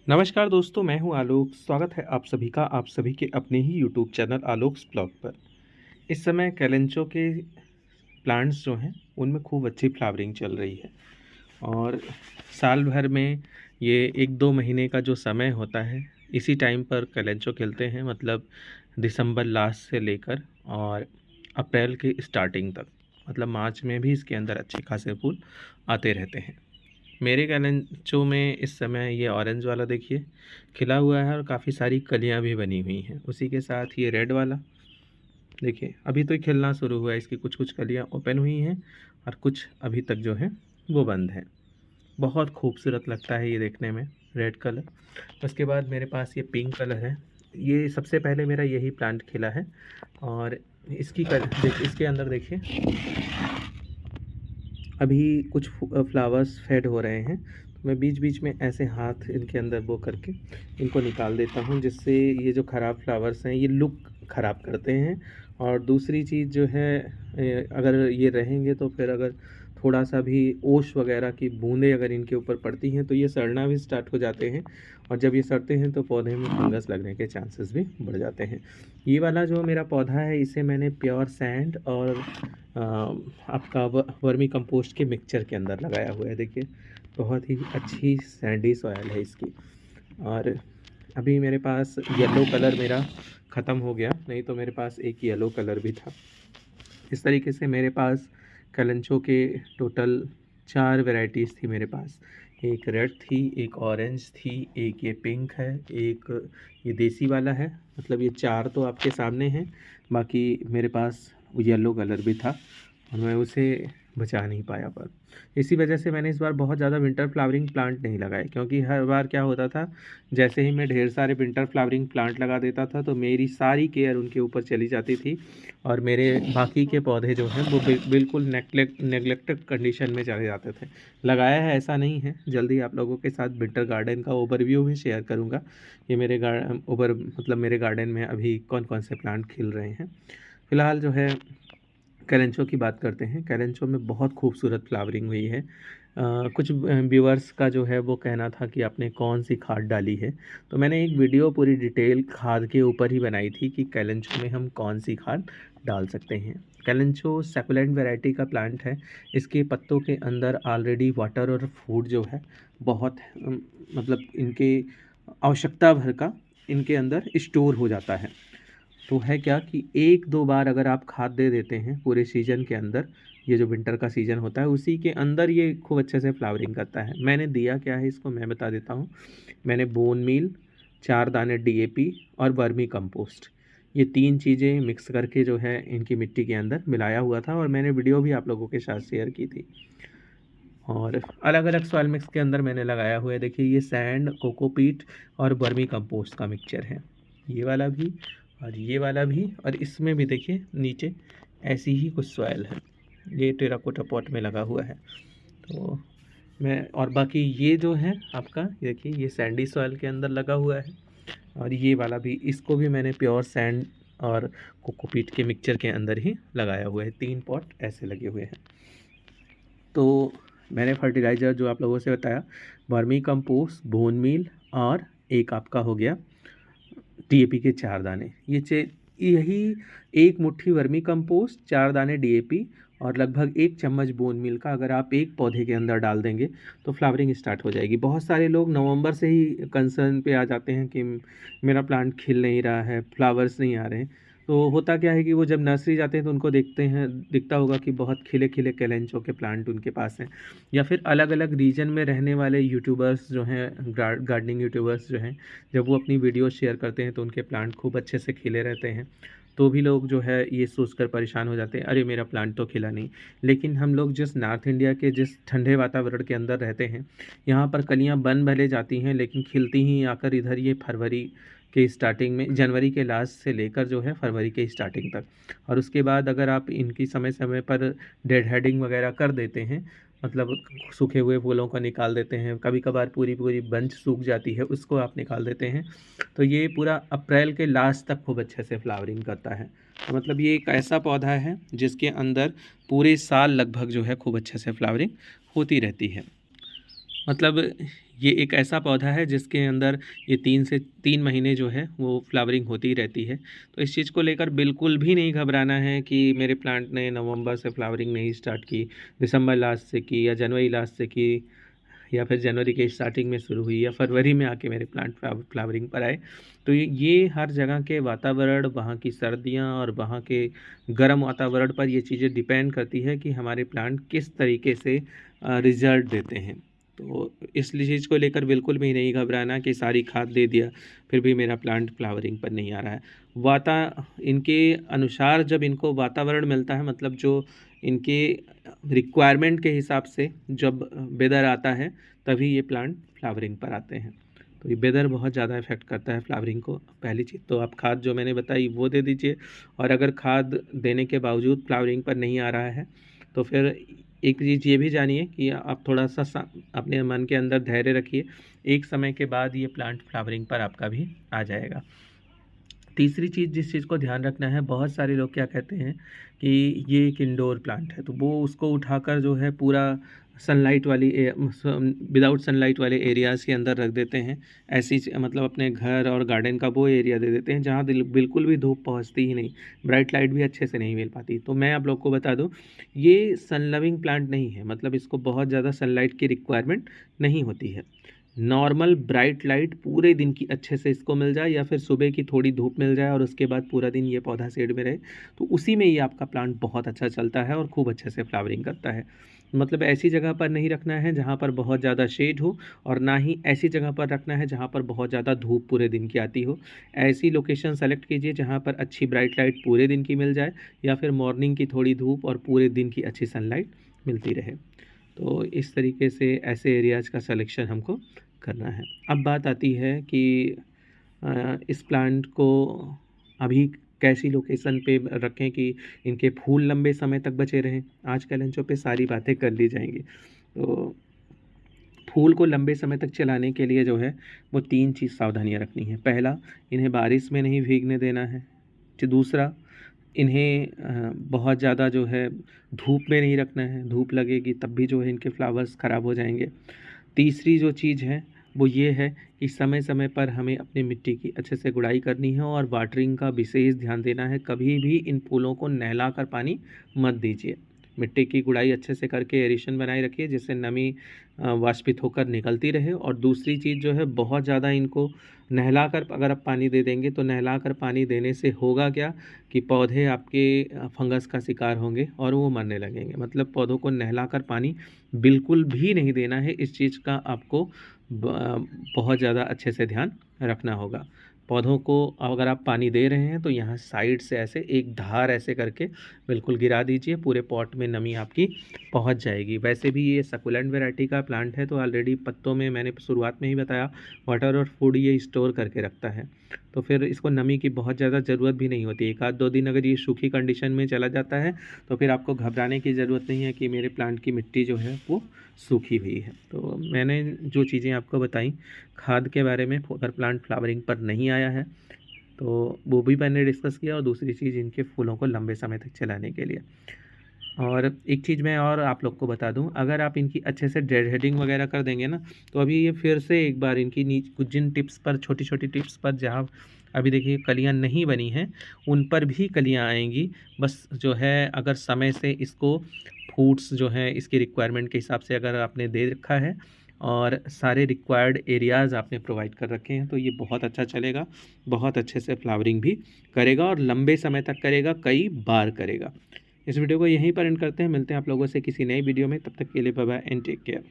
नमस्कार दोस्तों, मैं हूं आलोक। स्वागत है आप सभी का आप सभी के अपने ही यूट्यूब चैनल आलोक्स ब्लॉग पर। इस समय कैलेंचो के प्लांट्स जो हैं उनमें खूब अच्छी फ्लावरिंग चल रही है और साल भर में ये 1-2 महीने का जो समय होता है इसी टाइम पर कैलेंचो खिलते हैं। मतलब दिसंबर लास्ट से लेकर और अप्रैल के स्टार्टिंग तक, मतलब मार्च में भी इसके अंदर अच्छे खासे फूल आते रहते हैं। मेरे कैलेंचो में इस समय ये ऑरेंज वाला देखिए खिला हुआ है और काफ़ी सारी कलियां भी बनी हुई हैं। उसी के साथ ये रेड वाला देखिए अभी तो ये खिलना शुरू हुआ है, इसकी कुछ कुछ कलियां ओपन हुई हैं और कुछ अभी तक जो है वो बंद है। बहुत खूबसूरत लगता है ये देखने में, रेड कलर। उसके बाद मेरे पास ये पिंक कलर है। ये सबसे पहले मेरा यही प्लांट खिला है और इसके अंदर देखिए अभी कुछ फ्लावर्स फेड हो रहे हैं, तो मैं बीच बीच में ऐसे हाथ इनके अंदर वो करके इनको निकाल देता हूँ, जिससे ये जो ख़राब फ्लावर्स हैं ये लुक ख़राब करते हैं। और दूसरी चीज़ जो है अगर ये रहेंगे तो फिर अगर थोड़ा सा भी ओस वगैरह की बूंदें अगर इनके ऊपर पड़ती हैं तो ये सड़ना भी स्टार्ट हो जाते हैं और जब ये सड़ते हैं तो पौधे में फंगस लगने के चांसेस भी बढ़ जाते हैं। ये वाला जो मेरा पौधा है इसे मैंने प्योर सैंड और आपका वर्मी कंपोस्ट के मिक्सचर के अंदर लगाया हुआ है। देखिए बहुत ही अच्छी सैंडी सॉयल है इसकी। और अभी मेरे पास येलो कलर मेरा ख़त्म हो गया, नहीं तो मेरे पास एक येलो कलर भी था। इस तरीके से मेरे पास कैलेंचो के टोटल 4 वैरायटीज़ थी मेरे पास। एक रेड थी, एक ऑरेंज थी, एक ये पिंक है, एक ये देसी वाला है। मतलब ये 4 तो आपके सामने हैं, बाकी मेरे पास येलो कलर भी था और मैं उसे बचा नहीं पाया। पर इसी वजह से मैंने इस बार बहुत ज़्यादा विंटर फ्लावरिंग प्लांट नहीं लगाए, क्योंकि हर बार क्या होता था, जैसे ही मैं ढेर सारे विंटर फ्लावरिंग प्लांट लगा देता था तो मेरी सारी केयर उनके ऊपर चली जाती थी और मेरे बाकी के पौधे जो हैं वो बिल्कुल नेगलेक्टेड कंडीशन में चले जाते थे। लगाया है ऐसा नहीं है, जल्दी आप लोगों के साथ विंटर गार्डन का ओवरव्यू भी शेयर करूँगा। ये मेरे मेरे गार्डन में अभी कौन कौन से प्लांट खिल रहे हैं। फ़िलहाल जो है कैलेंचो की बात करते हैं। कैलेंचो में बहुत खूबसूरत फ्लावरिंग हुई है। कुछ व्यूअर्स का जो है वो कहना था कि आपने कौन सी खाद डाली है, तो मैंने एक वीडियो पूरी डिटेल खाद के ऊपर ही बनाई थी कि कैलेंचो में हम कौन सी खाद डाल सकते हैं। कैलेंचो सकुलेंट वैरायटी का प्लांट है। इसके पत्तों के अंदर ऑलरेडी वाटर और फूड जो है बहुत मतलब इनके आवश्यकता भर का इनके अंदर स्टोर हो जाता है। तो है क्या कि 1-2 बार अगर आप खाद दे देते हैं पूरे सीज़न के अंदर, ये जो विंटर का सीज़न होता है उसी के अंदर ये खूब अच्छे से फ्लावरिंग करता है। मैंने दिया क्या है इसको मैं बता देता हूँ। मैंने बोन मील, 4 दाने डीएपी और वर्मी कंपोस्ट, ये 3 चीज़ें मिक्स करके जो है इनकी मिट्टी के अंदर मिलाया हुआ था और मैंने वीडियो भी आप लोगों के साथ शेयर की थी। और अलग-अलग सॉइल मिक्स के अंदर मैंने लगाया हुआ है। देखिए ये सैंड, कोकोपीट और वर्मी कंपोस्ट का मिक्सचर है। ये वाला भी और ये वाला भी, और इसमें भी देखिए नीचे ऐसी ही कुछ सॉइल है। ये टेराकोटा पॉट में लगा हुआ है। तो मैं और बाकी ये जो है आपका देखिए ये सैंडी सॉइल के अंदर लगा हुआ है और ये वाला भी, इसको भी मैंने प्योर सैंड और कोकोपीट के मिक्सचर के अंदर ही लगाया हुआ है। 3 पॉट ऐसे लगे हुए हैं। तो मैंने फर्टिलाइज़र जो आप लोगों से बताया, वर्मी कंपोस्ट, बोन मील और एक आपका हो गया डीएपी के 4 दाने। यही 1 मुट्ठी वर्मी कंपोस्ट, 4 दाने डीएपी और लगभग 1 चम्मच बोन मील का अगर आप एक पौधे के अंदर डाल देंगे तो फ्लावरिंग स्टार्ट हो जाएगी। बहुत सारे लोग नवंबर से ही कंसर्न पे आ जाते हैं कि मेरा प्लांट खिल नहीं रहा है, फ्लावर्स नहीं आ रहे हैं। तो होता क्या है कि वो जब नर्सरी जाते हैं तो उनको दिखता होगा कि बहुत खिले खिले कैलेंचो के प्लांट उनके पास हैं, या फिर अलग अलग रीजन में रहने वाले यूट्यूबर्स जो हैं, गार्डनिंग यूट्यूबर्स जो हैं, जब वो अपनी वीडियो शेयर करते हैं तो उनके प्लांट खूब अच्छे से खिले रहते हैं। तो भी लोग जो है ये सोचकर परेशान हो जाते हैं, अरे मेरा प्लांट तो खिला नहीं। लेकिन हम लोग जिस नॉर्थ इंडिया के जिस ठंडे वातावरण के अंदर रहते हैं, यहाँ पर कलियाँ बन भले जाती हैं लेकिन खिलती ही आकर इधर ये फरवरी के स्टार्टिंग में, जनवरी के लास्ट से लेकर जो है फरवरी के स्टार्टिंग तक। और उसके बाद अगर आप इनकी समय समय पर डेड हेडिंग वगैरह कर देते हैं, मतलब सूखे हुए फूलों को निकाल देते हैं, कभी कभार पूरी पूरी बंच सूख जाती है उसको आप निकाल देते हैं, तो ये पूरा अप्रैल के लास्ट तक खूब अच्छे से फ्लावरिंग करता है। तो मतलब ये एक ऐसा पौधा है जिसके अंदर पूरे साल लगभग जो है खूब अच्छे से फ्लावरिंग होती रहती है। मतलब ये एक ऐसा पौधा है जिसके अंदर ये 3 महीने जो है वो फ्लावरिंग होती ही रहती है। तो इस चीज़ को लेकर बिल्कुल भी नहीं घबराना है कि मेरे प्लांट ने नवंबर से फ्लावरिंग नहीं स्टार्ट की, दिसंबर लास्ट से की या जनवरी लास्ट से की, या फिर जनवरी के स्टार्टिंग में शुरू हुई या फरवरी में आके मेरे प्लांट फ्लावरिंग पर आए। तो ये हर जगह के वातावरण, वहाँ की सर्दियाँ और वहाँ के गर्म वातावरण पर ये चीज़ें डिपेंड करती है कि हमारे प्लांट किस तरीके से रिजल्ट देते हैं। तो इस चीज़ को लेकर बिल्कुल भी नहीं घबराना कि सारी खाद दे दिया फिर भी मेरा प्लांट फ्लावरिंग पर नहीं आ रहा है। वाता इनके अनुसार जब इनको वातावरण मिलता है, मतलब जो इनके रिक्वायरमेंट के हिसाब से जब वेदर आता है तभी ये प्लांट फ्लावरिंग पर आते हैं। तो ये वेदर बहुत ज़्यादा इफ़ेक्ट करता है फ्लावरिंग को। पहली चीज़ तो आप खाद जो मैंने बताई वो दे दीजिए, और अगर खाद देने के बावजूद फ्लावरिंग पर नहीं आ रहा है तो फिर एक चीज़ ये भी जानिए कि आप थोड़ा सा अपने मन के अंदर धैर्य रखिए, एक समय के बाद ये प्लांट फ्लावरिंग पर आपका भी आ जाएगा। तीसरी चीज़ जिस चीज़ को ध्यान रखना है, बहुत सारे लोग क्या कहते हैं कि ये एक इंडोर प्लांट है, तो वो उसको उठाकर जो है पूरा सनलाइट वाली विदाउट सनलाइट वाले एरियाज़ के अंदर रख देते हैं। ऐसी मतलब अपने घर और गार्डन का वो एरिया दे देते हैं जहाँ बिल्कुल भी धूप पहुँचती ही नहीं, ब्राइट लाइट भी अच्छे से नहीं मिल पाती। तो मैं आप लोग को बता दूँ, ये सन लविंग प्लांट नहीं है, मतलब इसको बहुत ज़्यादा सनलाइट की रिक्वायरमेंट नहीं होती है। नॉर्मल ब्राइट लाइट पूरे दिन की अच्छे से इसको मिल जाए, या फिर सुबह की थोड़ी धूप मिल जाए और उसके बाद पूरा दिन ये पौधा शेड में रहे, तो उसी में ये आपका प्लांट बहुत अच्छा चलता है और खूब अच्छे से फ्लावरिंग करता है। मतलब ऐसी जगह पर नहीं रखना है जहाँ पर बहुत ज़्यादा शेड हो, और ना ही ऐसी जगह पर रखना है जहाँ पर बहुत ज़्यादा धूप पूरे दिन की आती हो। ऐसी लोकेशन सेलेक्ट कीजिए जहाँ पर अच्छी ब्राइट लाइट पूरे दिन की मिल जाए, या फिर मॉर्निंग की थोड़ी धूप और पूरे दिन की अच्छी सनलाइट मिलती रहे। तो इस तरीके से ऐसे एरियाज़ का सिलेक्शन हमको करना है। अब बात आती है कि इस प्लांट को अभी कैसी लोकेशन पे रखें कि इनके फूल लंबे समय तक बचे रहें। आज के लंचों पे सारी बातें कर ली जाएंगी। तो फूल को लंबे समय तक चलाने के लिए जो है वो 3 चीज़ सावधानियाँ रखनी है। पहला, इन्हें बारिश में नहीं भीगने देना है। दूसरा, इन्हें बहुत ज़्यादा जो है धूप में नहीं रखना है, धूप लगेगी तब भी जो है इनके फ्लावर्स ख़राब हो जाएंगे। तीसरी जो चीज़ है वो ये है कि समय समय पर हमें अपनी मिट्टी की अच्छे से गुड़ाई करनी है और वाटरिंग का विशेष ध्यान देना है। कभी भी इन फूलों को नहलाकर पानी मत दीजिए। मिट्टी की गुड़ाई अच्छे से करके एरेशन बनाए रखिए जिससे नमी वाष्पित होकर निकलती रहे। और दूसरी चीज़ जो है, बहुत ज़्यादा इनको नहलाकर अगर आप पानी दे देंगे तो नहलाकर पानी देने से होगा क्या कि पौधे आपके फंगस का शिकार होंगे और वो मरने लगेंगे। मतलब पौधों को नहलाकर पानी बिल्कुल भी नहीं देना है। इस चीज़ का आपको बहुत ज़्यादा अच्छे से ध्यान रखना होगा। पौधों को अगर आप पानी दे रहे हैं तो यहाँ साइड से ऐसे एक धार ऐसे करके बिल्कुल गिरा दीजिए, पूरे पॉट में नमी आपकी पहुँच जाएगी। वैसे भी ये सकुलेंट वैरायटी का प्लांट है तो ऑलरेडी पत्तों में मैंने शुरुआत में ही बताया वाटर और फूड ये स्टोर करके रखता है, तो फिर इसको नमी की बहुत ज़्यादा ज़रूरत भी नहीं होती। 1 आध 2 दिन अगर ये सूखी कंडीशन में चला जाता है तो फिर आपको घबराने की ज़रूरत नहीं है कि मेरे प्लांट की मिट्टी जो है वो सूखी हुई है। तो मैंने जो चीज़ें आपको बताई खाद के बारे में, अगर प्लांट फ्लावरिंग पर नहीं आया है तो वो भी मैंने डिस्कस किया, और दूसरी चीज़ इनके फूलों को लंबे समय तक चलाने के लिए। और एक चीज़ मैं और आप लोग को बता दूं, अगर आप इनकी अच्छे से डेड हेडिंग वगैरह कर देंगे ना, तो अभी ये फिर से एक बार इनकी कुछ जिन टिप्स पर, छोटी छोटी टिप्स पर जहाँ अभी देखिए कलियां नहीं बनी हैं उन पर भी कलियां आएंगी। बस जो है अगर समय से इसको फूड्स जो है इसकी रिक्वायरमेंट के हिसाब से अगर आपने दे रखा है और सारे रिक्वायर्ड एरियाज़ आपने प्रोवाइड कर रखे हैं तो ये बहुत अच्छा चलेगा, बहुत अच्छे से फ्लावरिंग भी करेगा और लंबे समय तक करेगा, कई बार करेगा। इस वीडियो को यहीं पर एंड करते हैं, मिलते हैं आप लोगों से किसी नई वीडियो में। तब तक के लिए bye bye and take care.